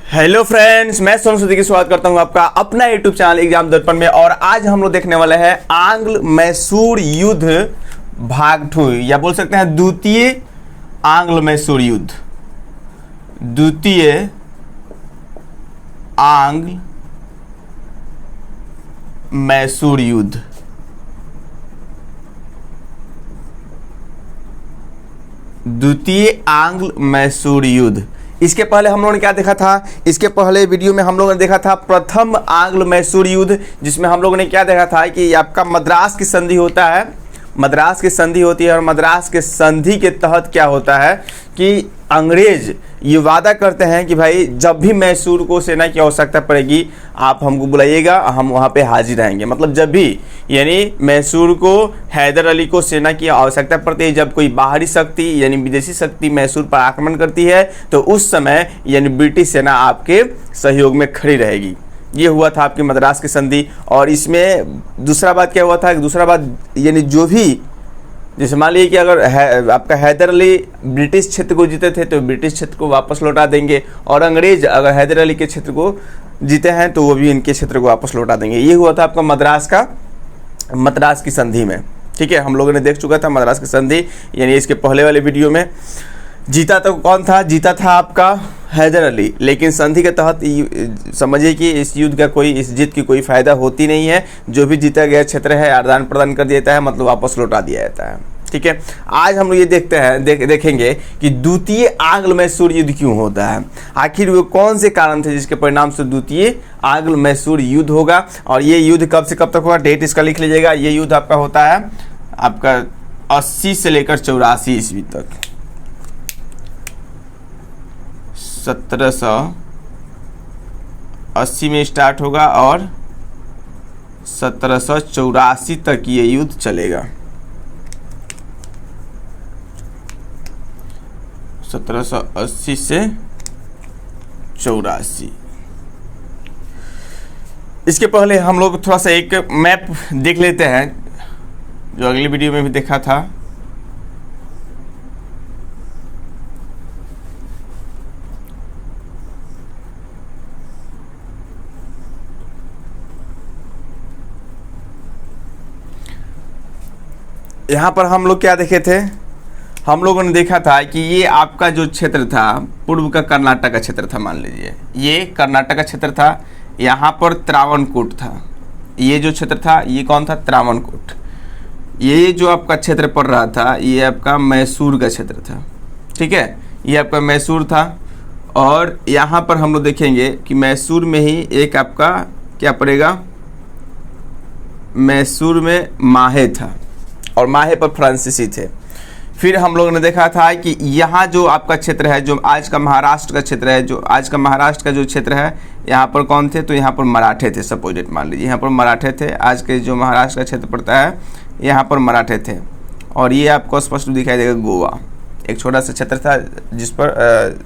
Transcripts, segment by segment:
Hello friends, मैं सोनू सूद की स्वागत करता हूं आपका अपना यूट्यूब चैनल एग्जाम दर्पण में। और आज हम लोग देखने वाले हैं आंग्ल मैसूर युद्ध भाग 2, या बोल सकते हैं द्वितीय आंग्ल मैसूर युद्ध। द्वितीय आंग्ल मैसूर युद्ध। द्वितीय आंग्ल मैसूर युद्ध। इसके पहले हम लोगों ने क्या देखा था? इसके पहले वीडियो में हम लोगों ने देखा था प्रथम आंग्ल मैसूर युद्ध, जिसमें हम लोगों ने क्या देखा था कि आपका मद्रास की संधि होता है, मद्रास की संधि होती है। और मद्रास के संधि के तहत क्या होता है कि अंग्रेज ये वादा करते हैं कि भाई जब भी मैसूर को सेना की आवश्यकता पड़ेगी आप हमको बुलाइएगा, हम वहाँ पे हाजिर रहेंगे। मतलब जब भी यानी मैसूर को हैदर अली को सेना की आवश्यकता पड़ती है, जब कोई बाहरी शक्ति यानी विदेशी शक्ति मैसूर पर आक्रमण करती है, तो उस समय यानी ब्रिटिश सेना आपके सहयोग में खड़ी रहेगी। ये हुआ था आपकी मद्रास की संधि। और इसमें दूसरा बात क्या हुआ था? दूसरा बात यानी जो भी जैसे मान लीजिए कि अगर आपका हैदर अली ब्रिटिश क्षेत्र को जीते थे तो ब्रिटिश क्षेत्र को वापस लौटा देंगे, और अंग्रेज अगर हैदर अली के क्षेत्र को जीते हैं तो वो भी इनके क्षेत्र को वापस लौटा देंगे। ये हुआ था आपका मद्रास की संधि में। ठीक है, हम लोगों ने देख चुका था मद्रास की संधि, यानी इसके पहले वाले वीडियो में। जीता तो कौन था? जीता था आपका हैदर अली, लेकिन संधि के तहत समझिए कि इस युद्ध का इस जीत की कोई फायदा होती नहीं है। जो भी जीता गया क्षेत्र है आदान प्रदान कर देता है, मतलब वापस लौटा दिया जाता है। ठीक है, आज हम लोग ये देखते हैं देखेंगे कि द्वितीय आंग्ल मैसूर युद्ध क्यों होता है, आखिर वो कौन से कारण थे जिसके परिणाम से द्वितीय आंग्ल मैसूर युद्ध होगा। और ये युद्ध कब से कब तक होगा, डेट इसका लिख लीजिएगा। ये युद्ध आपका होता है आपका 80 से लेकर 84 ईस्वी तक। 1780 में स्टार्ट होगा और 1784 तक ये युद्ध चलेगा। 1780 से 84। इसके पहले हम लोग थोड़ा सा एक मैप देख लेते हैं, जो अगली वीडियो में भी देखा था। यहाँ पर हम लोग क्या देखे थे? हम लोगों ने देखा था कि ये आपका जो क्षेत्र था पूर्व का कर्नाटक का क्षेत्र था। मान लीजिए ये कर्नाटक का क्षेत्र था, यहाँ पर त्रावणकोट था। ये जो क्षेत्र था ये कौन था? त्रावणकोट। ये जो आपका क्षेत्र पड़ रहा था ये आपका मैसूर का क्षेत्र था। ठीक है, ये आपका मैसूर था। और यहाँ पर हम लोग देखेंगे कि मैसूर में ही एक आपका क्या पड़ेगा, मैसूर में माहे था, और माहे पर फ्रांसीसी थे। फिर हम लोगों ने देखा था कि यहाँ जो आपका क्षेत्र है, जो आज का महाराष्ट्र का क्षेत्र है, जो आज का महाराष्ट्र का जो क्षेत्र है, यहाँ पर कौन थे? तो यहाँ पर मराठे थे। सपोजिट मान लीजिए यहाँ पर मराठे थे। आज के जो महाराष्ट्र का क्षेत्र पड़ता है यहाँ पर मराठे थे। और ये आपको स्पष्ट दिखाई देगा गोवा, एक छोटा सा क्षेत्र था जिस पर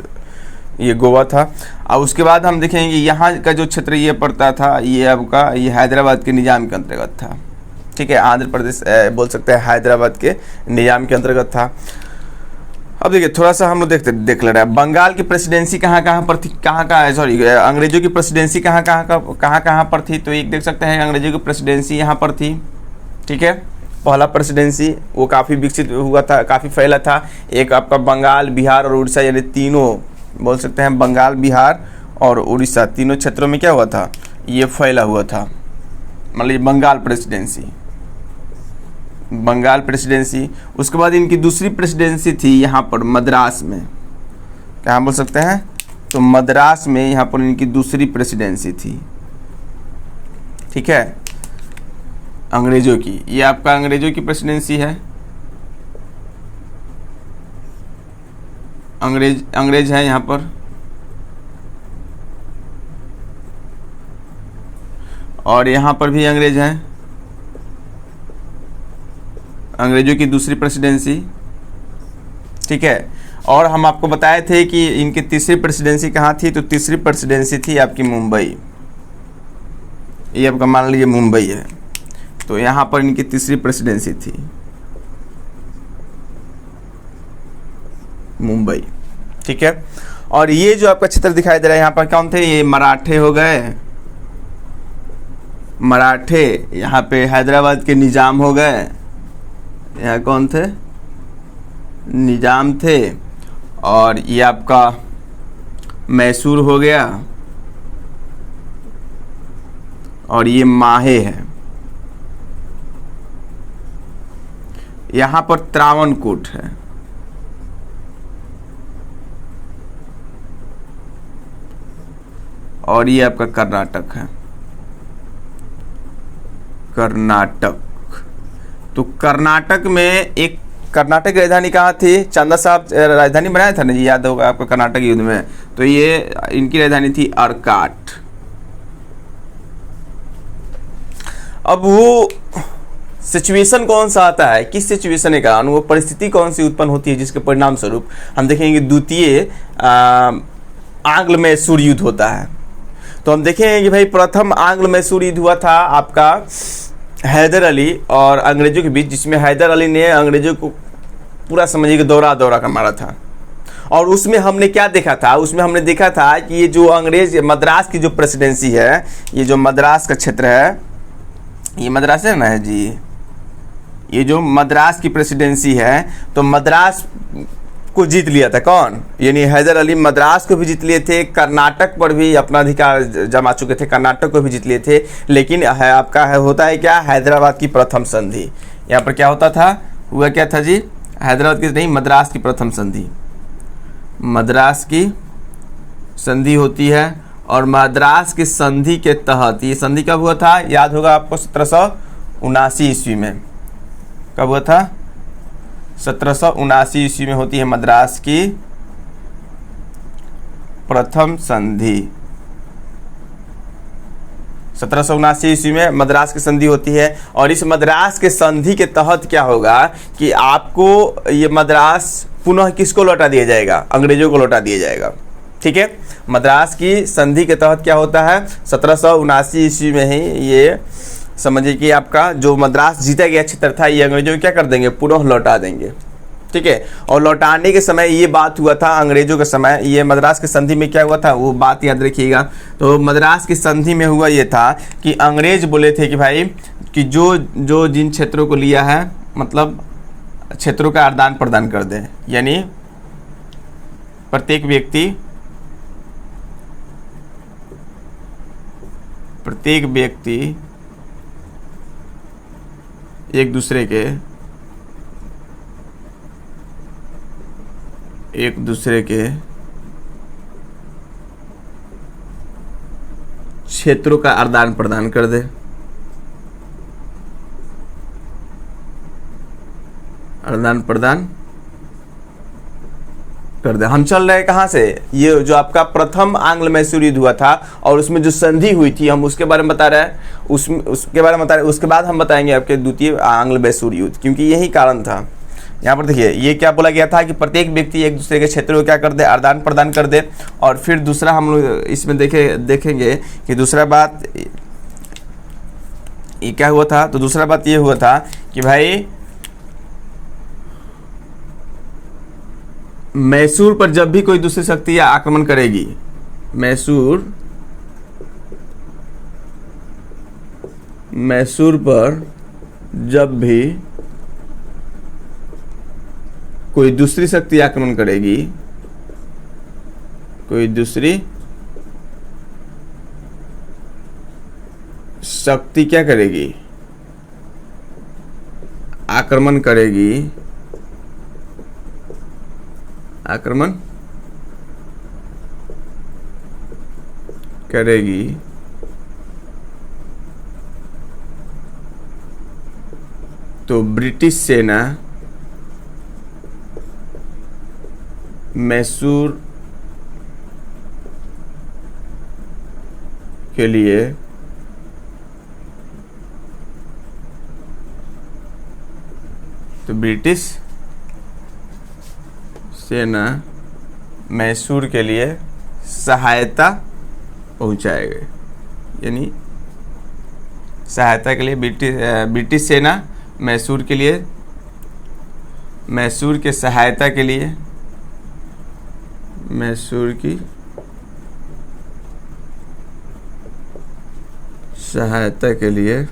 ये गोवा था। और उसके बाद हम देखेंगे यहाँ का जो क्षेत्र ये पड़ता था ये आपका ये हैदराबाद के निज़ाम के अंतर्गत था। ठीक है, आंध्र प्रदेश बोल सकते हैं हैदराबाद के निजाम के अंतर्गत था। अब देखिए थोड़ा सा हम लोग देख ले रहे हैं बंगाल की प्रेसिडेंसी कहाँ पर थी, अंग्रेजों की प्रेसिडेंसी कहाँ पर थी। तो एक देख सकते हैं अंग्रेजों की प्रेसिडेंसी यहाँ पर थी। ठीक है, पहला प्रेसिडेंसी वो काफ़ी विकसित हुआ था, काफ़ी फैला था। एक आपका बंगाल, बिहार और उड़ीसा, यानी तीनों बोल सकते हैं बंगाल, बिहार और उड़ीसा तीनों क्षेत्रों में क्या हुआ था, ये फैला हुआ था। मतलब बंगाल प्रेसिडेंसी। उसके बाद इनकी दूसरी प्रेसिडेंसी थी यहाँ पर मद्रास में। कहाँ बोल सकते हैं? तो मद्रास में यहाँ पर इनकी दूसरी प्रेसिडेंसी थी। ठीक है, अंग्रेजों की, ये आपका अंग्रेजों की प्रेसिडेंसी है। अंग्रेज है यहाँ पर। और यहाँ पर भी अंग्रेज हैं, अंग्रेजों की दूसरी प्रेसिडेंसी। ठीक है, और हम आपको बताए थे कि इनकी तीसरी प्रेसिडेंसी कहाँ थी? तो तीसरी प्रेसिडेंसी थी आपकी मुंबई। ये आपका मान लीजिए मुंबई है, तो यहाँ पर इनकी तीसरी प्रेसिडेंसी थी मुंबई। ठीक है। और ये जो आपका क्षेत्र दिखाई दे रहा है यहाँ पर कौन थे, ये मराठे हो गए, मराठे। यहाँ पे हैदराबाद के निजाम हो गए, यहाँ कौन थे, निजाम थे। और ये आपका मैसूर हो गया, और ये माहे है। यहाँ पर त्रावणकोट है। और ये आपका कर्नाटक है, कर्नाटक। तो कर्नाटक में एक, कर्नाटक की राजधानी कहाँ थी, चंदा साहब राजधानी बनाया था ना जी, याद होगा आपको कर्नाटक युद्ध में। तो ये इनकी राजधानी थी अर्काट। अब वो सिचुएशन कौन सा आता है, किस सिचुएशन के कारण, वो परिस्थिति कौन सी उत्पन्न होती है जिसके परिणाम स्वरूप हम देखेंगे द्वितीय आंग्ल मैसूर युद्ध होता है। तो हम देखेंगे कि भाई प्रथम आंग्ल मैसूर युद्ध हुआ था आपका हैदर अली और अंग्रेजों के बीच, जिसमें हैदर अली ने अंग्रेजों को पूरा समझिए कि दौरा का मारा था। और उसमें हमने क्या देखा था, उसमें हमने देखा था कि ये जो अंग्रेज, मद्रास की जो प्रेसिडेंसी है, ये जो मद्रास का क्षेत्र है, ये मद्रास है ना जी, ये जो मद्रास की प्रेसिडेंसी है, तो मद्रास को जीत लिया था कौन, यानी हैदर अली मद्रास को भी जीत लिए थे, कर्नाटक पर भी अपना अधिकार जमा चुके थे, कर्नाटक को भी जीत लिए थे। लेकिन है आपका होता है क्या, हैदराबाद की प्रथम संधि। यहाँ पर क्या होता था, हुआ क्या था जी, हैदराबाद की नहीं, मद्रास की प्रथम संधि, मद्रास की संधि होती है। और मद्रास की संधि के तहत, ये संधि कब हुआ था, याद होगा आपको 1779 ईस्वी में। कब हुआ था, 1779 ईस्वी में होती है मद्रास की प्रथम संधि। 1779 ईस्वी में मद्रास की संधि होती है। और इस मद्रास के संधि के तहत क्या होगा कि आपको ये मद्रास पुनः किसको लौटा दिया जाएगा, अंग्रेजों को लौटा दिया जाएगा। ठीक है, मद्रास की संधि के तहत क्या होता है, 1779 ईस्वी में ही ये समझिए कि आपका जो मद्रास जीता गया क्षेत्र था, ये अंग्रेजों को क्या कर देंगे, पुनः लौटा देंगे। ठीक है, और लौटाने के समय ये बात हुआ था अंग्रेजों के समय, ये मद्रास की संधि में क्या हुआ था, वो बात याद रखिएगा। तो मद्रास की संधि में हुआ ये था कि अंग्रेज बोले थे कि भाई कि जो जिन क्षेत्रों को लिया है, मतलब क्षेत्रों का आदान प्रदान कर दें, यानी प्रत्येक व्यक्ति एक दूसरे के क्षेत्रों का आदान प्रदान कर दे, हम चल रहे हैं कहाँ से, ये जो आपका प्रथम आंग्ल मैसूर युद्ध हुआ था और उसमें जो संधि हुई थी, हम उसके बारे में बता रहे हैं, उसके बाद हम बताएंगे आपके द्वितीय आंग्ल मैसूर युद्ध, क्योंकि यही कारण था। यहाँ पर देखिए ये क्या बोला गया था कि प्रत्येक व्यक्ति एक दूसरे के क्षेत्रों को क्या कर दे, आदान प्रदान कर दे। और फिर दूसरा हम लोग इसमें देखेंगे कि दूसरा बात ये क्या हुआ था। तो दूसरा बात ये हुआ था कि भाई मैसूर पर जब भी कोई दूसरी शक्ति आक्रमण करेगी, मैसूर पर जब भी कोई दूसरी शक्ति आक्रमण करेगी, कोई दूसरी शक्ति क्या करेगी, आक्रमण करेगी, तो ब्रिटिश सेना मैसूर के लिए मैसूर के लिए सहायता पहुंचाएगा, यानी सहायता के लिए ब्रिटिश सेना मैसूर के सहायता के लिए मैसूर की सहायता के लिए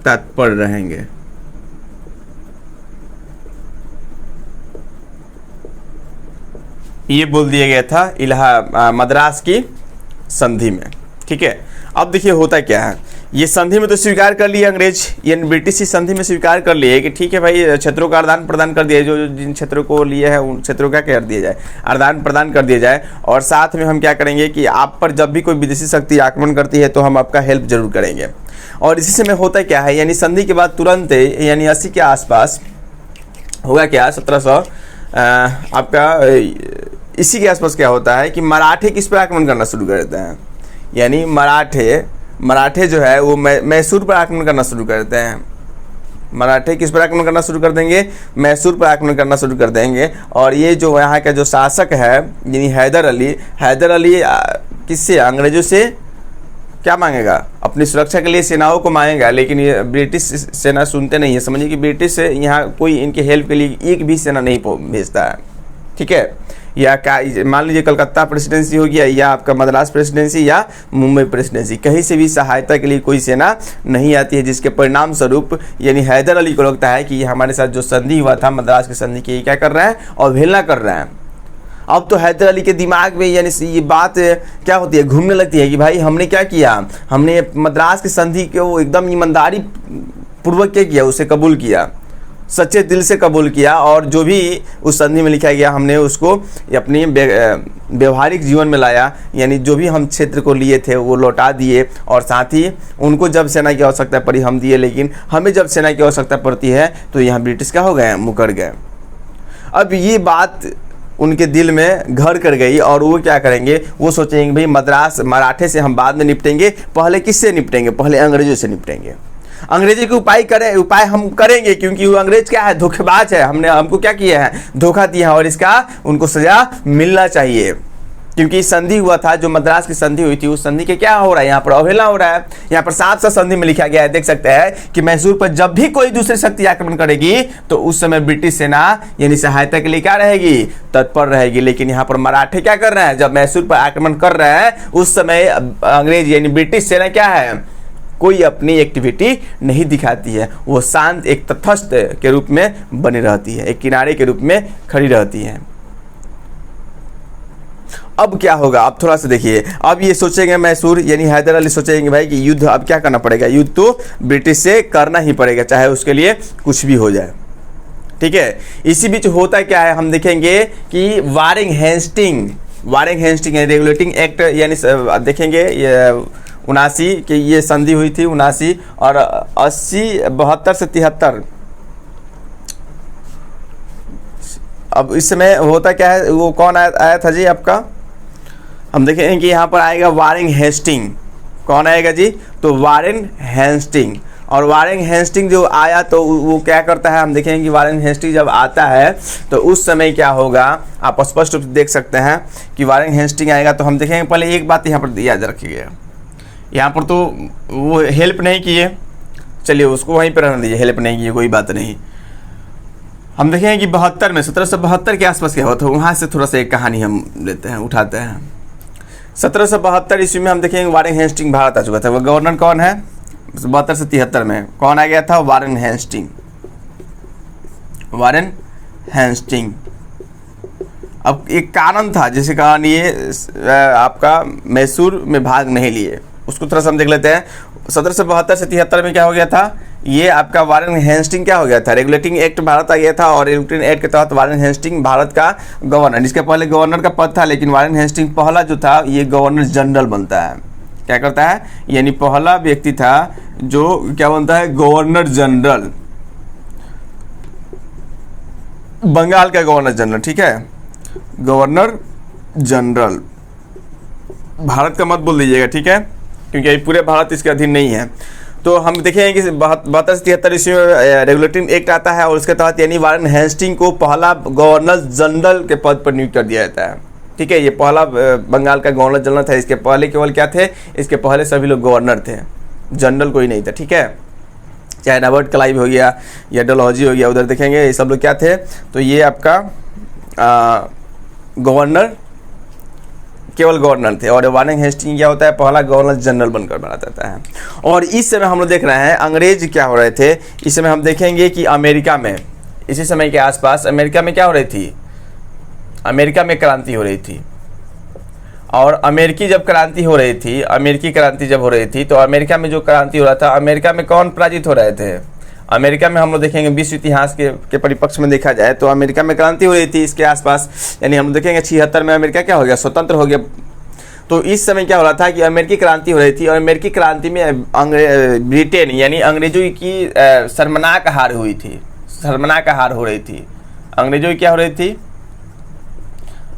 तत्पर रहेंगे। ये बोल दिया गया था मद्रास की संधि में। ठीक है, अब देखिए होता क्या है, ये संधि में तो स्वीकार कर लिए अंग्रेज, यानी ब्रिटिश इस संधि में स्वीकार कर लिए कि ठीक है भाई, क्षेत्रों का आदान प्रदान कर दिया, जो जिन क्षेत्रों को लिए है उन क्षेत्रों का कर दिया जाए, आदान प्रदान कर दिया जाए। और साथ में हम क्या करेंगे कि आप पर जब भी कोई विदेशी शक्ति आक्रमण करती है तो हम आपका हेल्प जरूर करेंगे। और इसी समय होता क्या है, यानी संधि के बाद तुरंत यानी 80 के आसपास होगा क्या, 1700 आपका इसी के आसपास क्या होता है कि मराठे किस पर आक्रमण करना शुरू कर देते हैं, यानी मराठे जो है वो मैसूर पर आक्रमण करना शुरू कर देते हैं। मराठे किस पर आक्रमण करना शुरू कर देंगे, मैसूर पर आक्रमण करना शुरू कर देंगे। और ये जो यहाँ का जो शासक है यानी हैदर अली किससे, अंग्रेजों से क्या मांगेगा, अपनी सुरक्षा के लिए सेनाओं को मांगेगा, लेकिन ये ब्रिटिश सेना सुनते नहीं है। समझिए कि ब्रिटिश यहाँ कोई इनके हेल्प के लिए एक भी सेना नहीं भेजता है। ठीक है, या क्या मान लीजिए कलकत्ता प्रेसिडेंसी हो गया, या आपका मद्रास प्रेसिडेंसी, या मुंबई प्रेसिडेंसी, कहीं से भी सहायता के लिए कोई सेना नहीं आती है, जिसके परिणाम स्वरूप यानी हैदर अली को लगता है कि ये हमारे साथ जो संधि हुआ था मद्रास की संधि की, क्या कर रहे हैं, अवहेलना कर रहे हैं। अब तो हैदर अली के दिमाग में यानी ये बात क्या होती है, घूमने लगती है कि भाई हमने क्या किया, हमने मद्रास की संधि को एकदम ईमानदारी पूर्वक क्या किया, उसे कबूल किया, सच्चे दिल से कबूल किया, और जो भी उस संधि में लिखा गया हमने उसको अपनी व्यवहारिक जीवन में लाया, यानी जो भी हम क्षेत्र को लिए थे वो लौटा दिए। और साथ ही उनको जब सेना की आवश्यकता पड़ी हम दिए, लेकिन हमें जब सेना की आवश्यकता पड़ती है तो यहाँ ब्रिटिश क्या हो गए, मुकर गए। अब ये बात उनके दिल में घर कर गई, और वो क्या करेंगे, वो सोचेंगे भाई मराठे से हम बाद में निपटेंगे, पहले किससे निपटेंगे, पहले अंग्रेजों से निपटेंगे। अंग्रेजी के उपाय हम करेंगे, क्योंकि वो अंग्रेज क्या है, धोखेबाज है, हमको क्या किया है, धोखा दिया है, और इसका उनको सजा मिलना चाहिए। क्योंकि संधि हुआ था, जो मद्रास की संधि हुई थी, उस संधि के क्या हो रहा है, यहाँ पर अवहेलना हो रहा है। यहाँ पर साफ साफ संधि में लिखा गया है, देख सकते हैं कि मैसूर पर जब भी कोई दूसरी शक्ति आक्रमण करेगी तो उस समय ब्रिटिश सेना यानी सहायता के लिए क्या रहेगी, तत्पर रहेगी। लेकिन यहाँ पर मराठे क्या कर रहे हैं, जब मैसूर पर आक्रमण कर रहे हैं उस समय अंग्रेज यानी ब्रिटिश सेना क्या है, कोई अपनी एक्टिविटी नहीं दिखाती है, वो शांत एक तटस्थ के रूप में बनी रहती है, एक किनारे के रूप में खड़ी रहती है। अब क्या होगा, अब थोड़ा सा देखिए, अब ये सोचेंगे मैसूर यानी हैदर अली सोचेंगे भाई कि युद्ध अब क्या करना पड़ेगा, युद्ध तो ब्रिटिश से करना ही पड़ेगा, चाहे उसके लिए कुछ भी हो जाए। ठीक है, इसी बीच होता क्या है, हम देखेंगे कि वारेन हेस्टिंग रेगुलेटिंग एक्ट यानी देखेंगे 79 की ये संधि हुई थी, 79 और 72 से 73। अब इस समय होता क्या है, वो कौन आया था जी आपका, हम देखेंगे कि यहाँ पर आएगा वारेन हेस्टिंग। कौन आएगा जी, तो वारेन हेस्टिंग। और वारेन हेस्टिंग जो आया तो वो क्या करता है, हम देखेंगे कि वारेन हेस्टिंग जब आता है तो उस समय क्या होगा, आप स्पष्ट रूप से देख सकते हैं कि वारेन हेस्टिंग आएगा। तो हम देखेंगे पहले एक बात यहाँ पर याद रखिएगा, यहाँ पर तो वो हेल्प नहीं किए, चलिए उसको वहीं पर रहने दीजिए, हेल्प नहीं किए कोई बात नहीं। हम देखेंगे कि 72 में 1772 के आसपास क्या हुआ था, वहाँ से थोड़ा सा एक कहानी हम लेते हैं, उठाते हैं। 1772 ईस्वी में हम देखेंगे वारेन हेस्टिंग भारत आ चुका था। वो गवर्नर कौन है, 72 से 73 में कौन आ गया था, वारेन हेस्टिंग। अब एक कारण था जिसे कारण ये आपका मैसूर में भाग नहीं लिए, उसको थोड़ा सा हम देख लेते हैं। 1772 से 73 में क्या हो गया था, ये आपका वारेन हेस्टिंग क्या हो गया था, रेगुलेटिंग एक्ट भारत आ गया था, और रेगुलेटिंग एक्ट के तहत वारेन हेस्टिंग भारत का गवर्नर, इसके पहले गवर्नर का पद था, लेकिन वारेन हेस्टिंग पहला जो था ये गवर्नर जनरल बनता है। क्या करता है, यानी पहला व्यक्ति था जो क्या बनता है, गवर्नर जनरल, बंगाल का गवर्नर जनरल। ठीक है, गवर्नर जनरल, भारत का मत बोल दीजिएगा, ठीक है, क्योंकि पूरे भारत इसके अधीन नहीं है। तो हम देखेंगे कि 72 से 73 ईस्वी में रेगुलेटिंग एक्ट आता है, और उसके तहत यानी वारेन हेस्टिंग को पहला गवर्नर जनरल के पद पर नियुक्त कर दिया जाता है। ठीक है, ये पहला बंगाल का गवर्नर जनरल था। इसके पहले केवल क्या थे, इसके पहले सभी लोग गवर्नर थे, जनरल कोई नहीं था। ठीक है, चाहे रॉबर्ट क्लाइव हो गया या डलहौजी हो गया, उधर देखेंगे ये सब लोग क्या थे, तो ये आपका गवर्नर, केवल गवर्नर थे, और वारेन हेस्टिंग क्या होता है, पहला गवर्नर जनरल बनकर बना जाता है। और इस समय हम लोग देख रहे हैं अंग्रेज क्या हो रहे थे। इस समय हम देखेंगे कि अमेरिका में इसी समय के आसपास अमेरिका में क्या हो रही थी, अमेरिका में क्रांति हो रही थी। और अमेरिकी जब क्रांति हो रही थी, अमेरिकी क्रांति जब हो रही थी, तो अमेरिका में जो क्रांति हो रहा था, अमेरिका में कौन पराजित हो रहे थे, अमेरिका में हम लोग देखेंगे विश्व इतिहास के परिप्रेक्ष्य में देखा जाए तो अमेरिका में क्रांति हो रही थी इसके आसपास, यानी हम देखेंगे 76 में अमेरिका क्या हो गया, स्वतंत्र हो गया। तो इस समय क्या हो रहा था कि अमेरिकी क्रांति हो रही थी, और अमेरिकी क्रांति में ब्रिटेन यानी अंग्रेजों की शर्मनाक हार हुई थी, शर्मनाक हार हो रही थी। अंग्रेजों की क्या हो रही थी,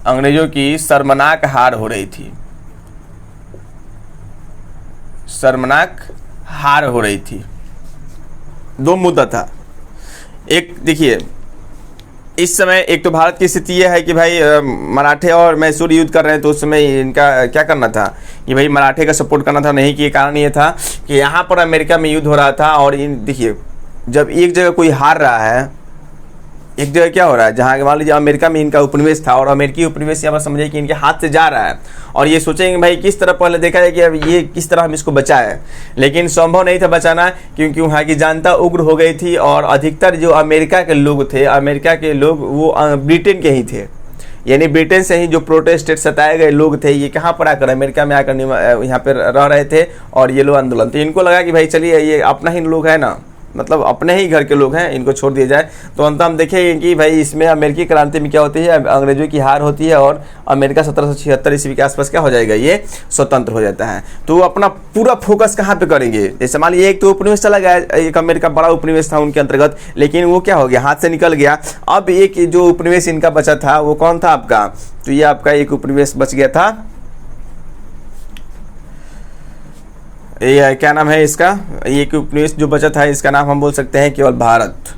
अंग्रेजों की शर्मनाक हार हो रही थी, शर्मनाक हार हो रही थी। दो मुद्दा था, एक देखिए इस समय एक तो भारत की स्थिति यह है कि भाई मराठे और मैसूर युद्ध कर रहे हैं, तो उस समय इनका क्या करना था कि भाई मराठे का सपोर्ट करना था, नहीं कि कारण ये था कि यहाँ पर अमेरिका में युद्ध हो रहा था। और इन देखिए जब एक जगह कोई हार रहा है, एक जगह क्या हो रहा है, जहाँ मान लीजिए अमेरिका में इनका उपनिवेश था और अमेरिकी उपनिवेश यहाँ पर समझिए कि इनके हाथ से जा रहा है, और ये सोचेंगे भाई किस तरह पहले देखा जाए कि अब ये किस तरह हम इसको बचाएं, लेकिन संभव नहीं था बचाना, क्योंकि वहाँ की जनता उग्र हो गई थी। और अधिकतर जो अमेरिका के लोग थे, अमेरिका के लोग वो ब्रिटेन के ही थे, यानी ब्रिटेन से ही जो प्रोटेस्टेड सताए गए लोग थे, ये कहाँ पर आकर अमेरिका में आकर यहाँ पर रह रहे थे, और ये लोग आंदोलन। तो इनको लगा कि भाई चलिए ये अपना ही लोग है ना, मतलब अपने ही घर के लोग हैं, इनको छोड़ दिया जाए। तो अंत हम देखेंगे कि भाई इसमें अमेरिकी क्रांति में क्या होती है, अंग्रेजों की हार होती है, और अमेरिका 1776 ईस्वी के आसपास क्या हो जाएगा, ये स्वतंत्र हो जाता है। तो अपना पूरा फोकस कहाँ पे करेंगे, जैसे मान लीजिए एक तो उपनिवेश चला गया, एक अमेरिका बड़ा उपनिवेश था उनके अंतर्गत, लेकिन वो क्या हो गया, हाथ से निकल गया। अब एक जो उपनिवेश इनका बचा था वो कौन था आपका, तो ये आपका एक उपनिवेश बच गया था, ये क्या नाम है इसका, ये उपनिवेश जो बचा था इसका नाम हम बोल सकते हैं केवल भारत।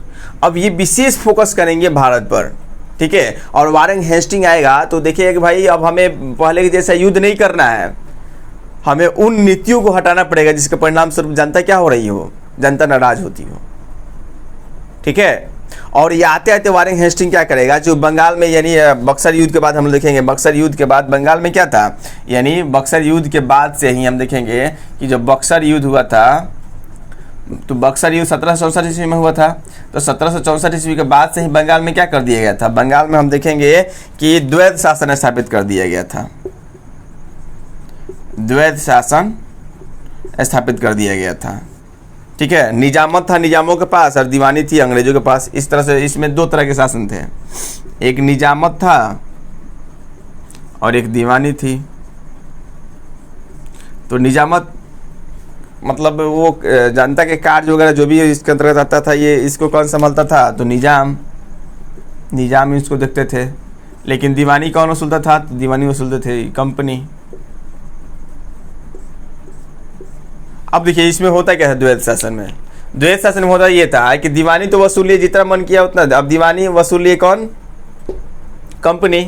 अब ये विशेष फोकस करेंगे भारत पर, ठीक है। और वारेन हेस्टिंग आएगा तो देखिए कि भाई अब हमें पहले के जैसा युद्ध नहीं करना है, हमें उन नीतियों को हटाना पड़ेगा जिसके परिणाम स्वरूप जनता क्या हो रही हो, जनता नाराज होती हो, ठीक है। और ये आते आते वारेन हेस्टिंग क्या करेगा, जो बंगाल में यानी बक्सर युद्ध के बाद हम लोग देखेंगे, बक्सर युद्ध के बाद बंगाल में क्या था, यानी बक्सर युद्ध के बाद से ही हम देखेंगे कि जब बक्सर युद्ध हुआ था, तो बक्सर युद्ध 1764 ईस्वी में हुआ था, तो 1764 ईस्वी के बाद से ही बंगाल में क्या कर दिया गया था, बंगाल में हम देखेंगे कि द्वैध शासन स्थापित कर दिया गया था, द्वैध शासन स्थापित कर दिया गया था, ठीक है। निजामत था निजामों के पास और दीवानी थी अंग्रेजों के पास। इस तरह से इसमें दो तरह के शासन थे, एक निजामत था और एक दीवानी थी। तो निजामत मतलब वो जनता के कार्य वगैरह जो भी इसके अंतर्गत आता था, ये इसको कौन संभालता था, तो निजाम इसको देखते थे। लेकिन दीवानी कौन वसूलता था, तो दीवानी वसूलते थे कंपनी। अब देखिए इसमें होता क्या है, द्वैध शासन में, द्वैध शासन में होता ये था कि दीवानी तो वसूलिए जितना मन किया उतना, अब दीवानी वसूलिए कौन, कंपनी,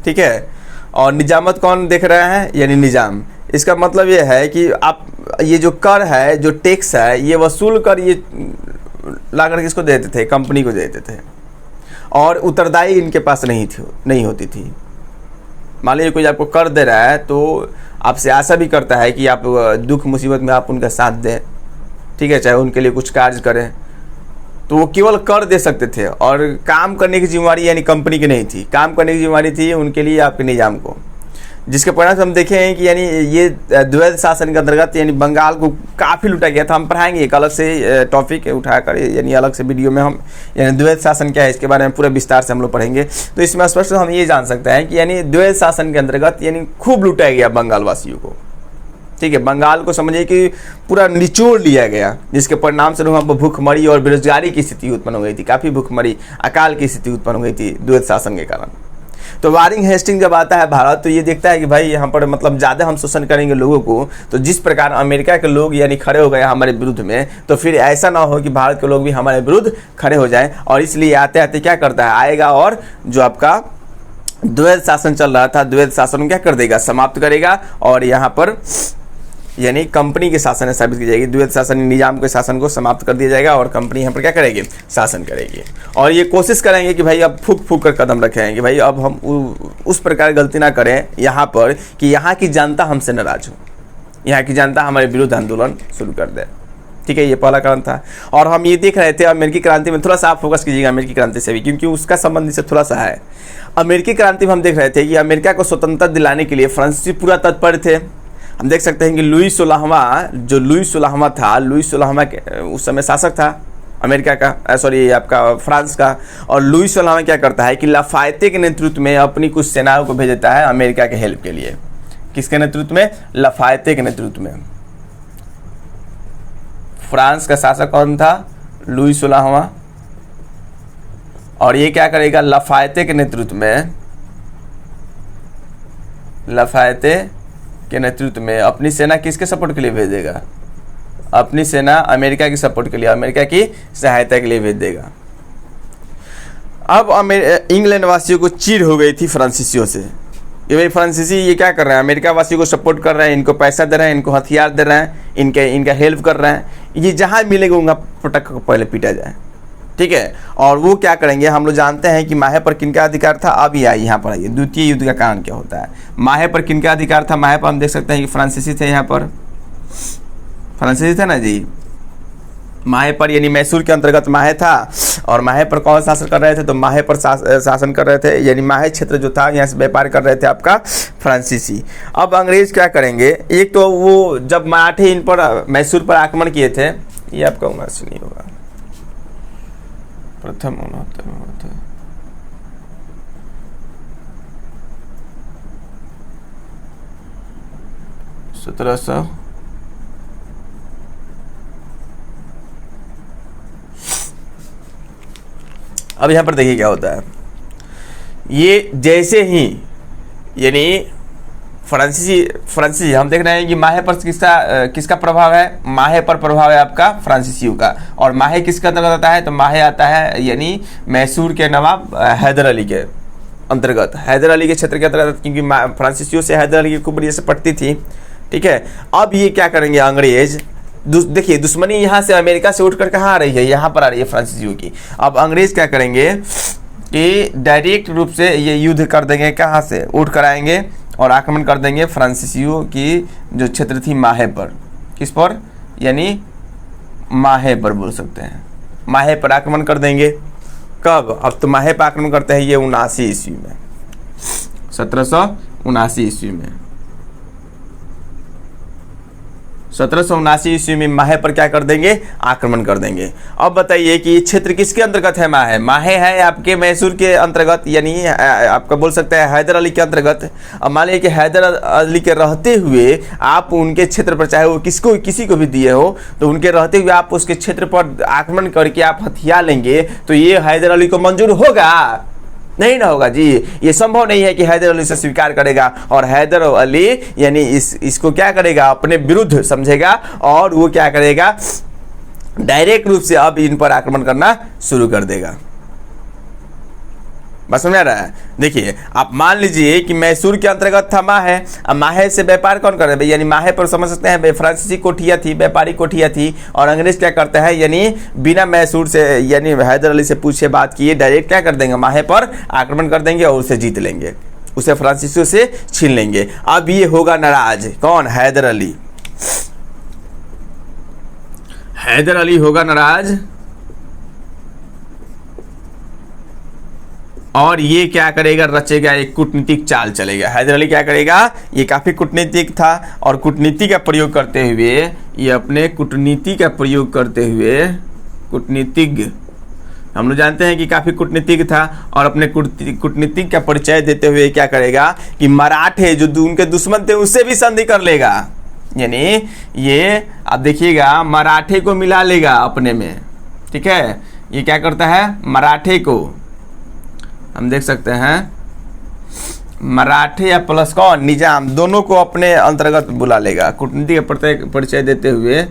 ठीक है। और निजामत कौन देख रहा है, यानी निजाम। इसका मतलब ये है कि आप ये जो कर है, जो टैक्स है, ये वसूल कर ये ला कर किसको देते थे, कंपनी को देते थे, और उत्तरदायी इनके पास नहीं होती थी। मान लीजिए कोई आपको कर दे रहा है तो आपसे आशा भी करता है कि आप दुख मुसीबत में आप उनका साथ दें, ठीक है, चाहे उनके लिए कुछ कार्य करें। तो वो केवल कर दे सकते थे, और काम करने की जिम्मेवारी यानी कंपनी की नहीं थी, काम करने की जिम्मेवारी थी उनके लिए आपके निजाम को। जिसके परिणाम हम देखे हैं कि यानी ये द्वैध शासन के अंतर्गत यानी बंगाल को काफ़ी लुटा गया था। हम पढ़ाएंगे एक अलग से टॉपिक उठाकर, यानी अलग से वीडियो में हम यानी द्वैध शासन क्या है इसके बारे में पूरे विस्तार से हम लोग पढ़ेंगे। तो इसमें स्पष्ट हम ये जान सकते हैं कि यानी द्वैध शासन के अंतर्गत यानी खूब लुटाया गया बंगाल वासियों को, ठीक है। बंगाल को समझिए कि पूरा निचोड़ लिया गया, जिसके परिणाम से वहाँ पर भूखमरी और बेरोजगारी की स्थिति उत्पन्न हो गई थी, काफ़ी भूखमरी अकाल की स्थिति उत्पन्न हो गई थी द्वैध शासन के कारण। तो वारेन हेस्टिंग जब आता है भारत, तो ये देखता है कि भाई यहाँ पर मतलब ज़्यादा हम शोषण करेंगे लोगों को, तो जिस प्रकार अमेरिका के लोग यानी खड़े हो गए हमारे विरुद्ध में, तो फिर ऐसा ना हो कि भारत के लोग भी हमारे विरुद्ध खड़े हो जाएं। और इसलिए आते आते क्या करता है, आएगा और जो आपका द्वैध शासन चल रहा था, द्वैध शासन क्या कर देगा, समाप्त करेगा। और यहाँ पर यानी कंपनी के शासन स्थापित की जाएगी। द्वैध शासन निजाम के शासन को समाप्त कर दिया जाएगा और कंपनी यहाँ पर क्या करेगी, शासन करेगी। और ये कोशिश करेंगे कि भाई अब फूक फूक कर कदम रखेंगे कि भाई अब हम उस प्रकार गलती ना करें यहाँ पर कि यहाँ की जनता हमसे नाराज हो, यहाँ की जनता हमारे विरुद्ध आंदोलन शुरू कर दे। ठीक है, ये पहला कारण था। और हम ये देख रहे थे अमेरिकी क्रांति में, थोड़ा सा आप फोकस कीजिएगा अमेरिकी क्रांति से भी, क्योंकि उसका संबंध इससे थोड़ा सा है। अमेरिकी क्रांति में हम देख रहे थे कि अमेरिका को स्वतंत्रता दिलाने के लिए फ्रांसीसी पूरा तत्पर थे। हम देख सकते हैं कि लुईस 16वां था, लुईस 16वां उस समय शासक था अमेरिका का, सॉरी आपका फ्रांस का। और लुईस 16वां क्या करता है कि लाफायते के नेतृत्व में अपनी कुछ सेनाओं को भेज देता है अमेरिका के हेल्प के लिए। किसके नेतृत्व में? लाफायते के नेतृत्व में। फ्रांस का शासक कौन था? लुईस 16वां। और ये क्या करेगा? लाफायते के नेतृत्व में अपनी सेना किसके सपोर्ट के लिए भेज देगा? अपनी सेना अमेरिका की सपोर्ट के लिए, अमेरिका की सहायता के लिए भेज देगा। अब इंग्लैंड वासियों को चिढ़ हो गई थी फ्रांसीसियों से कि भाई फ्रांसीसी ये क्या कर रहे हैं, अमेरिका वासियों को सपोर्ट कर रहे हैं, इनको पैसा दे रहे हैं, इनको हथियार दे रहे हैं, इनका हेल्प कर रहे हैं, ये जहाँ मिलेगा उनका पटक पहले पीटा जाए। ठीक है, और वो क्या करेंगे? हम लोग जानते हैं कि माहे पर किनका अधिकार था। अब ये यहाँ पर आइए, द्वितीय युद्ध का कारण क्या होता है। माहे पर किनका अधिकार था? माहे पर हम देख सकते हैं कि फ्रांसीसी थे, यहाँ पर फ्रांसीसी थे ना जी। माहे पर यानी मैसूर के अंतर्गत माहे था, और माहे पर कौन शासन कर रहे थे? तो माहे पर शासन कर रहे थे, यानी माहे क्षेत्र जो था यहाँ से व्यापार कर रहे थे आपका फ्रांसीसी। अब अंग्रेज क्या करेंगे? एक तो वो जब मराठे इन पर मैसूर पर आक्रमण किए थे, ये आपका 19 नहीं होगा, प्रथम 69 में होता है। अब यहां पर देखिए क्या होता है। ये जैसे ही यानी फ्रांसीसी हम देख रहे हैं कि माहे पर किसका प्रभाव है? माहे पर प्रभाव है आपका फ्रांसीसियों का। और माहे किसका अंतर्गत आता है? तो माहे आता है यानी मैसूर के नवाब हैदर अली के अंतर्गत, हैदर अली के क्षेत्र के अंतर्गत, क्योंकि फ्रांसीसियों से हैदर अली की खूब बढ़िया से पटती थी। ठीक है, अब ये क्या करेंगे अंग्रेज? देखिए दुश्मनी यहाँ से अमेरिका से उठकर कहाँ आ रही है? यहाँ पर आ रही है फ्रांसीसियों की। अब अंग्रेज क्या करेंगे कि डायरेक्ट रूप से ये युद्ध कर देंगे, कहाँ से? उठ कर आएंगे और आक्रमण कर देंगे फ्रांसीसियों की जो क्षेत्र थी माहे पर। किस पर? यानी माहे पर बोल सकते हैं, माहे पर आक्रमण कर देंगे। कब? अब तो माहे पर आक्रमण करते हैं ये 79 ईस्वी में, 1779 ईस्वी में। 1779 ईस्वी में माहे पर क्या कर देंगे? आक्रमण कर देंगे। अब बताइए कि ये क्षेत्र किसके अंतर्गत है? माहे है आपके मैसूर के अंतर्गत, यानी आपका बोल सकते हैं हैदर अली के अंतर्गत। अब मान लीजिए कि हैदर अली के रहते हुए आप उनके क्षेत्र पर, चाहे वो किसी को भी दिए हो, तो उनके रहते हुए आप उसके क्षेत्र पर आक्रमण करके आप हथियार लेंगे, तो ये हैदर अली को मंजूर होगा? नहीं ना होगा जी। ये संभव नहीं है कि हैदर अली से स्वीकार करेगा। और हैदर अली यानी इसको क्या करेगा? अपने विरुद्ध समझेगा, और वो क्या करेगा? डायरेक्ट रूप से अब इन पर आक्रमण करना शुरू कर देगा। बस समझ आ रहा है? देखिए आप मान लीजिए कि मैसूर के अंतर्गत था माहे। अब माहे से व्यापार कौन कर रहे हैं? यानी माहे पर समझ सकते हैं फ्रांसीसी कोठिया थी, व्यापारी कोठिया थी। और अंग्रेज क्या करते हैं? यानी बिना मैसूर से यानी हैदर अली से पूछे बात किए डायरेक्ट क्या कर देंगे? माहे पर आक्रमण कर देंगे और उसे जीत लेंगे, उसे फ्रांसीसियों से छीन लेंगे। अब ये होगा नाराज, कौन? हैदर अली। हैदर अली होगा नाराज, और ये क्या करेगा? रचेगा एक कूटनीतिक चाल चलेगा। हैदर अली क्या करेगा? ये काफ़ी कूटनीतिक था, और कूटनीति का प्रयोग करते हुए ये अपने कूटनीति का प्रयोग करते हुए कूटनीतिज्ञ, हम लोग जानते हैं कि काफ़ी कूटनीतिक था, और अपने कूटनीतिक का परिचय देते हुए क्या करेगा कि मराठे जो उनके दुश्मन थे उससे भी संधि कर लेगा। यानी ये आप देखिएगा मराठे को मिला लेगा अपने में। ठीक है, ये क्या करता है? मराठे को हम देख सकते हैं, मराठे या प्लस कौन? निजाम, दोनों को अपने अंतर्गत बुला लेगा। कूटनीति का परिचय देते हुए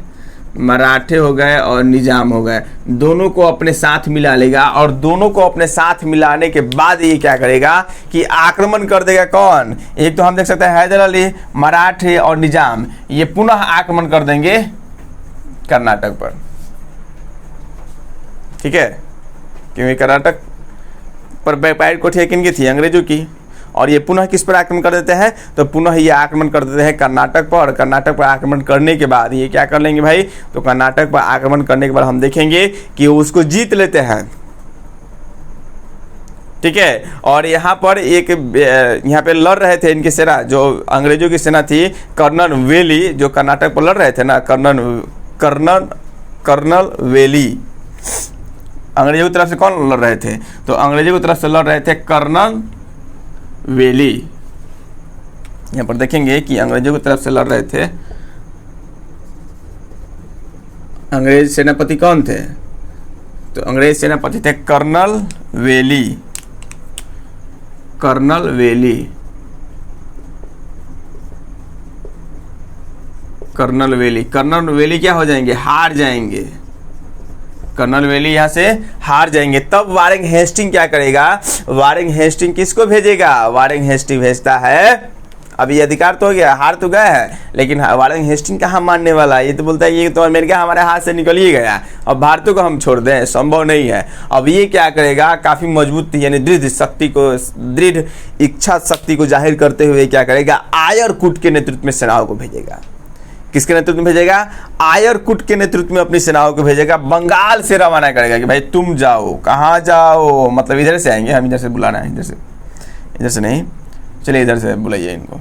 मराठे हो गए और निजाम हो गए, दोनों को अपने साथ मिला लेगा और दोनों को अपने साथ मिलाने के बाद ये क्या करेगा कि आक्रमण कर देगा। कौन? एक तो हम देख सकते हैं हैदर अली, मराठे और निजाम, ये पुनः आक्रमण कर देंगे कर्नाटक पर। ठीक है, क्योंकि कर्नाटक पर बैकपाइट कोठियाँ किनकी थी? अंग्रेजों की। और ये पुनः किस पर आक्रमण कर देते हैं? तो पुनः ये आक्रमण कर देते हैं कर्नाटक पर। और कर्नाटक पर आक्रमण करने के बाद ये क्या कर लेंगे भाई? तो कर्नाटक पर आक्रमण करने के बाद हम देखेंगे कि उसको जीत लेते हैं। ठीक है, और यहाँ पर एक यहाँ पे लड़ रहे थे इनकी सेना, जो अंग्रेजों की सेना थी, कर्नल वेली, जो कर्नाटक पर लड़ रहे थे ना, कर्नल वेली। अंग्रेजों की तरफ से कौन लड़ रहे थे? तो अंग्रेजों की तरफ से लड़ रहे थे कर्नल वेली। यहाँ पर देखेंगे कि अंग्रेजों की तरफ से लड़ रहे थे, अंग्रेज सेनापति कौन थे? तो अंग्रेज सेनापति थे कर्नल वेली। कर्नल वेली, कर्नल वेली, कर्नल वेली क्या हो जाएंगे? हार जाएंगे। कर्नल वेली यहाँ से हार जाएंगे। तब वारेन हेस्टिंग क्या करेगा? वारेन हेस्टिंग किसको भेजेगा? वारेन हेस्टिंग भेजता है, अभी अधिकार तो हो गया, हार तो गया है, लेकिन वारेन हेस्टिंग कहाँ मानने वाला है? ये तो बोलता है ये तो अमेरिका हमारे हाथ से निकल ही गया, अब भारतों को हम छोड़ दें, संभव नहीं है। अब ये क्या करेगा? काफ़ी मजबूत यानी दृढ़ शक्ति को, दृढ़ इच्छा शक्ति को जाहिर करते हुए क्या करेगा? आयरकुट के नेतृत्व में सेनाओं को भेजेगा। किसके नेतृत्व में भेजेगा? आयरकुट के नेतृत्व में अपनी सेनाओं को भेजेगा। बंगाल से रवाना करेगा कि भाई तुम जाओ। कहाँ जाओ? मतलब इधर से आएंगे, हम इधर से बुलाना है, इधर से नहीं, चलिए इधर से बुलाइए इनको।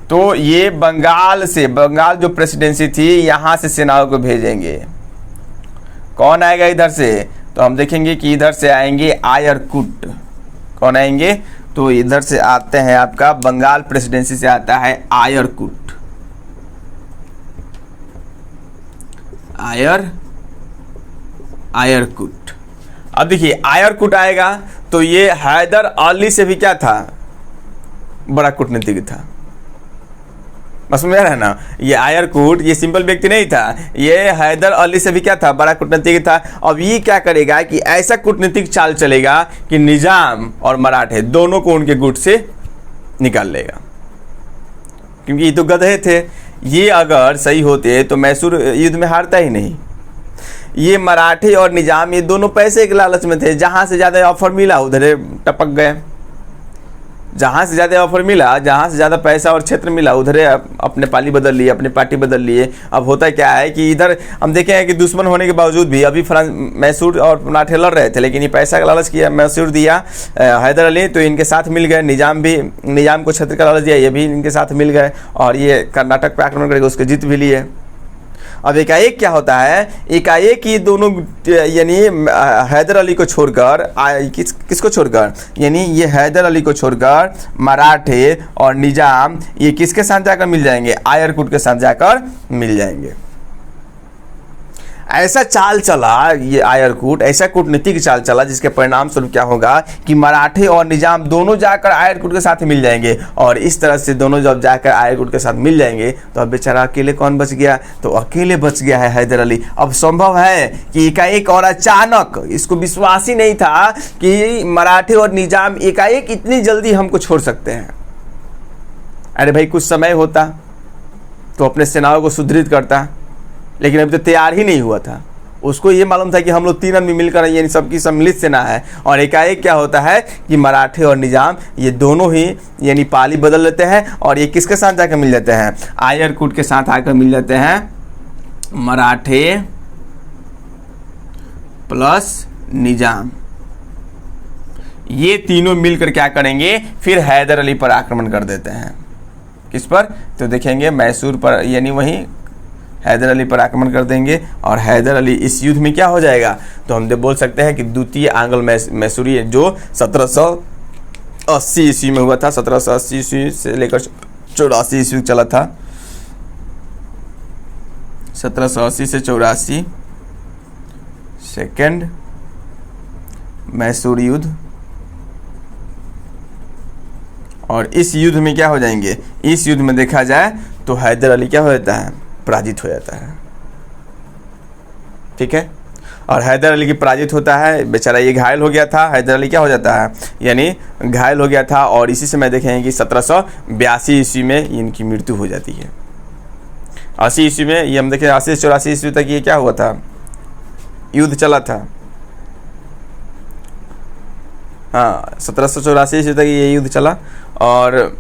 तो ये बंगाल से, बंगाल जो प्रेसिडेंसी थी, यहाँ से सेनाओं को भेजेंगे। कौन आएगा इधर से? तो हम देखेंगे कि इधर से आएंगे आयरकुट। कौन आएंगे? तो इधर से आते हैं, आपका बंगाल प्रेसिडेंसी से आता है आयरकुट। आयरकुट। अब देखिए आयरकुट आएगा तो ये हैदर अली से भी क्या था? बड़ा कूटनीतिज्ञ था। बस में है ना, ये आयरकुट ये सिंपल व्यक्ति नहीं था, ये हैदर अली से भी क्या था? बड़ा कूटनीतिज्ञ था। अब ये क्या करेगा कि ऐसा कूटनीतिक चाल चलेगा कि निजाम और मराठे दोनों को उनके गुट से निकाल लेगा, क्योंकि ये तो गधे थे। ये अगर सही होते तो मैसूर युद्ध में हारता ही नहीं। ये मराठे और निजाम ये दोनों पैसे के लालच में थे, जहाँ से ज़्यादा ऑफर मिला उधर टपक गए। जहाँ से ज़्यादा ऑफर मिला, जहाँ से ज़्यादा पैसा और क्षेत्र मिला उधर अपने पाली बदल लिए, अपनी पार्टी बदल लिए। अब होता क्या है कि इधर हम देखे हैं कि दुश्मन होने के बावजूद भी अभी मैसूर और मराठे लड़ रहे थे, लेकिन ये पैसा का लालच किया, मैसूर दिया हैदर अली, तो इनके साथ मिल गए। निजाम को क्षेत्र का लालच दिया, ये भी इनके साथ मिल गए और ये कर्नाटक पर आक्रमण करके उसके जीत भी लिए। अब एकाएक क्या होता है? एकाएक ये दोनों यानी हैदर अली को छोड़कर किसको छोड़कर, यानी ये हैदर अली को छोड़कर मराठे और निजाम ये किसके साथ जाकर मिल जाएंगे? आयरकुट के साथ जाकर मिल जाएंगे। ऐसा चाल चला ये आयरकुट, ऐसा कूटनीतिक चाल चला जिसके परिणाम स्वरूप क्या होगा कि मराठे और निजाम दोनों जाकर आयरकुट के साथ मिल जाएंगे। और इस तरह से दोनों जब जाकर आयरकुट के साथ मिल जाएंगे तो अब बेचारा अकेले कौन बच गया? तो अकेले बच गया है हैदर अली। अब संभव है कि एकाएक और अचानक, इसको विश्वास ही नहीं था कि मराठे और निजाम एकाएक इतनी जल्दी हमको छोड़ सकते हैं। अरे भाई कुछ समय होता तो अपने सेनाओं को सुदृढ़ करता, लेकिन अभी तो तैयार ही नहीं हुआ था। उसको ये मालूम था कि हम लोग 3 आदमी मिलकर यानी सबकी सम्मिलित सेना है, और एकाएक क्या होता है कि मराठे और निजाम ये दोनों ही यानी पाली बदल लेते हैं और ये किसके साथ जाकर मिल जाते हैं? आयरकुट के साथ आकर मिल जाते हैं। मराठे प्लस निजाम ये तीनों मिलकर क्या करेंगे? फिर हैदर अली पर आक्रमण कर देते हैं। किस पर? तो देखेंगे मैसूर पर, यानी वहीं हैदर अली पर आक्रमण कर देंगे। और हैदर अली इस युद्ध में क्या हो जाएगा? तो हम बोल सकते हैं कि द्वितीय आंग्ल मैसूरी जो 1780 ईस्वी में हुआ था, 1780 ईस्वी से लेकर 84 ईस्वी चला था। 1780 से 84 सेकेंड मैसूर युद्ध। और इस युद्ध में क्या हो जाएंगे? इस युद्ध में देखा जाए तो हैदर अली क्या हो जाता है? पराजित हो जाता है। ठीक है। और हैदर अली की पराजित होता है, बेचारा ये घायल हो गया था, हैदर अली क्या हो जाता है, यानी घायल हो गया था। और इसी समय देखेंगे कि 1782 ईस्वी में इनकी मृत्यु हो जाती है। 80 ईस्वी में ये हम देखें 80 से 84 ईस्वी तक ये क्या हुआ था, युद्ध चला था। हाँ, 1784 ईस्वी तक ये युद्ध चला। और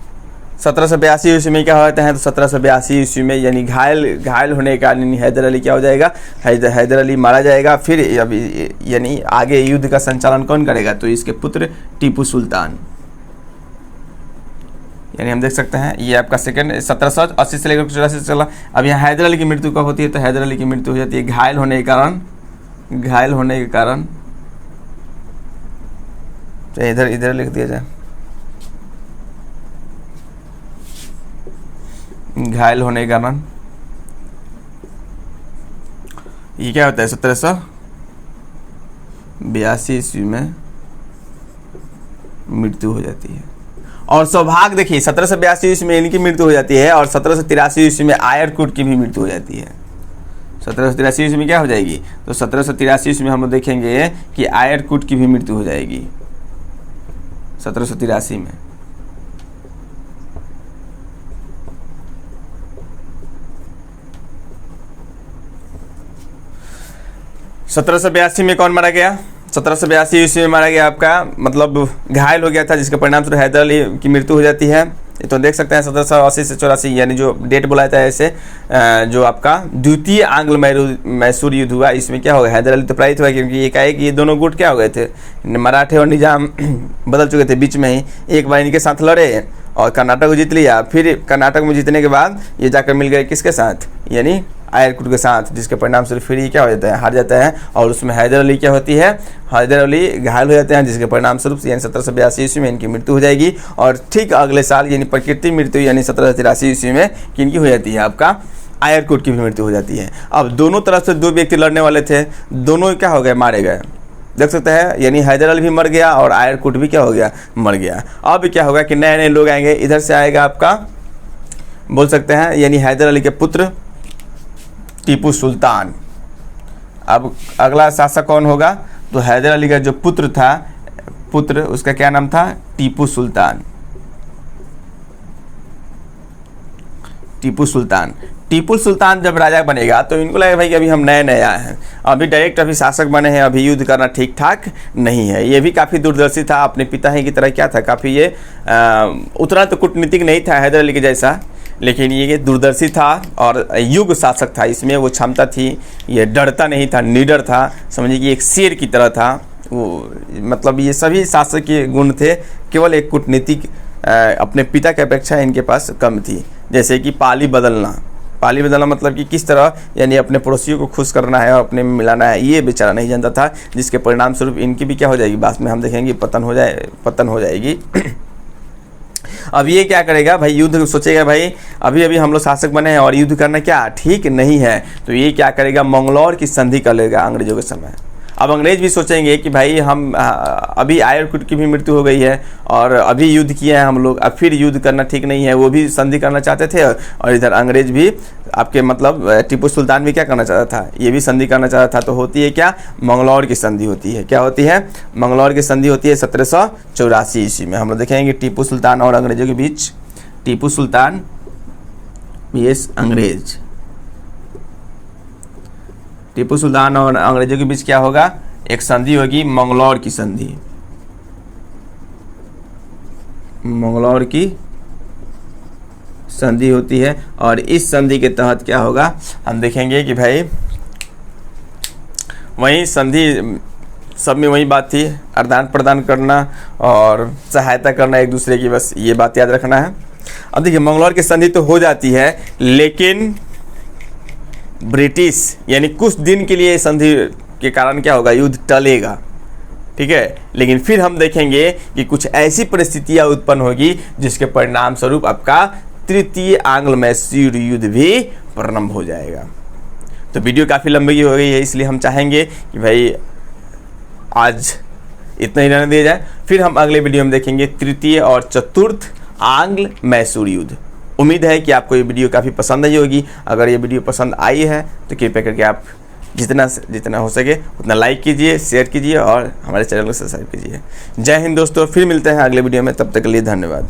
1782 ईस्वी में क्या होता है, तो 1782 ईस्वी में यानी घायल होने के कारण हैदर अली क्या हो जाएगा, हैदर अली मारा जाएगा। फिर अब यानी आगे युद्ध का संचालन कौन करेगा, तो इसके पुत्र टीपू सुल्तान। यानी हम देख सकते हैं ये आपका सेकंड 1780 से लेकर 84 से चला। अब यहाँ हैदर अली की मृत्यु कब होती है, तो हैदर अली की मृत्यु हो जाती है घायल होने के कारण। तो इधर लिख दिया जाए, घायल होने के कारण ये क्या होता है, 1782 ईस्वी में मृत्यु हो जाती है। और सौभाग्य देखिए 1782 ईस्वी में इनकी मृत्यु हो जाती है और 1783 ईस्वी में आयरकुट की भी मृत्यु हो जाती है। 1783 ईस्वी में क्या हो जाएगी, तो 1783 ईस्वी में हम लोग देखेंगे कि आयरकुट की भी मृत्यु हो जाएगी 1783 में। सत्रह सौ बयासी में कौन मारा गया, 1782 ईस्वी में मारा गया आपका, मतलब घायल हो गया था, जिसके परिणाम स्वरूप हैदर अली की मृत्यु हो जाती है। तो देख सकते हैं 1780 से 84 यानी जो डेट बुलाया था ऐसे, जो आपका द्वितीय आंग्ल मैसूर युद्ध हुआ, इसमें क्या हो गया, हैदर अली तो पराजित हुआ, क्योंकि एकाएक ये दोनों गुट क्या हो गए थे, मराठे और निजाम बदल चुके थे बीच में ही। एक बार इनके साथ लड़े और कर्नाटक को जीत लिया, फिर कर्नाटक में जीतने के बाद ये जाकर मिल गए किसके साथ, यानी आयरकुट के साथ, जिसके परिणाम स्वरूप फिर ये क्या हो जाता है, हार जाता है। और उसमें हैदर अली क्या होती है, हैदर अली घायल हो जाते हैं, जिसके परिणाम स्वरूप यानी 1782 ईस्वी में इनकी मृत्यु हो जाएगी। और ठीक अगले साल यानी प्रकृति मृत्यु यानी 1783 ईस्वी में किनकी हो जाती है, आपका आयरकुट की भी मृत्यु हो जाती है। अब दोनों तरफ से दो व्यक्ति लड़ने वाले थे, दोनों क्या हो गए, मारे गए, देख सकते हैं। यानी हैदर अली भी मर गया और आयरकुट भी क्या हो गया, मर गया। अब क्या होगा कि नए नए लोग आएंगे, इधर से आएगा आपका बोल सकते हैं यानी हैदर अली के पुत्र टीपू सुल्तान। अब अगला शासक कौन होगा, तो हैदर अली का जो पुत्र था, पुत्र उसका क्या नाम था, टीपू सुल्तान। टीपू सुल्तान जब राजा बनेगा तो इनको लगे भाई कि अभी हम नए नए आए हैं, अभी डायरेक्ट अभी शासक बने हैं, अभी युद्ध करना ठीक ठाक नहीं है। ये भी काफ़ी दूरदर्शी था, अपने पिता ही की तरह क्या था, काफ़ी ये उतना तो कूटनीतिक नहीं था हैदर अली के जैसा, लेकिन ये दूरदर्शी था और युग शासक था। इसमें वो क्षमता थी, ये डरता नहीं था, निडर था, समझिए कि एक शेर की तरह था वो। मतलब ये सभी शासक के गुण थे, केवल एक कूटनीतिक अपने पिता की अपेक्षा इनके पास कम थी। जैसे कि पाली बदलना मतलब कि किस तरह यानी अपने पड़ोसियों को खुश करना है और अपने में मिलाना है, ये बेचारा नहीं जानता था, जिसके परिणाम स्वरूप इनकी भी क्या हो जाएगी, बाद में हम देखेंगे पतन हो जाएगी। अब ये क्या करेगा भाई, युद्ध सोचेगा भाई अभी हम लोग शासक बने हैं और युद्ध करना क्या ठीक नहीं है, तो ये क्या करेगा, मंगलौर की संधि कर लेगा अंग्रेजों के समय। अब अंग्रेज भी सोचेंगे कि भाई हम अभी आयरकुट की भी मृत्यु हो गई है और अभी युद्ध किए हैं हम लोग, अब फिर युद्ध करना ठीक नहीं है, वो भी संधि करना चाहते थे। और इधर अंग्रेज भी आपके मतलब टीपू सुल्तान भी क्या करना चाहता था, ये भी संधि करना चाहता था। तो होती है क्या, मंगलौर की संधि होती है। क्या होती है, मंगलौर की संधि होती है 1784 ईस्वी में। हम लोग देखेंगे टीपू सुल्तान और अंग्रेजों के बीच, टीपू सुल्तान vs अंग्रेज, टीपू सुल्तान और अंग्रेजों के बीच क्या होगा, एक संधि होगी, मंगलौर की संधि। मंगलौर की संधि होती है और इस संधि के तहत क्या होगा, हम देखेंगे कि भाई वही संधि सब में वही बात थी, आदान प्रदान करना और सहायता करना एक दूसरे की, बस ये बात याद रखना है। अब देखिए मंगलौर की संधि तो हो जाती है, लेकिन ब्रिटिश यानी कुछ दिन के लिए संधि के कारण क्या होगा, युद्ध टलेगा, ठीक है। लेकिन फिर हम देखेंगे कि कुछ ऐसी परिस्थितियां उत्पन्न होगी जिसके परिणाम स्वरूप आपका तृतीय आंग्ल मैसूर युद्ध भी प्रारंभ हो जाएगा। तो वीडियो काफ़ी लंबी हो गई है, इसलिए हम चाहेंगे कि भाई आज इतना ही रहने दिया जाए, फिर हम अगले वीडियो में देखेंगे तृतीय और चतुर्थ आंग्ल मैसूर युद्ध। उम्मीद है कि आपको ये वीडियो काफ़ी पसंद आई होगी। अगर ये वीडियो पसंद आई है तो कृपया करके आप जितना हो सके उतना लाइक कीजिए, शेयर कीजिए और हमारे चैनल को सब्सक्राइब कीजिए। जय हिंद दोस्तों, फिर मिलते हैं अगले वीडियो में, तब तक के लिए धन्यवाद।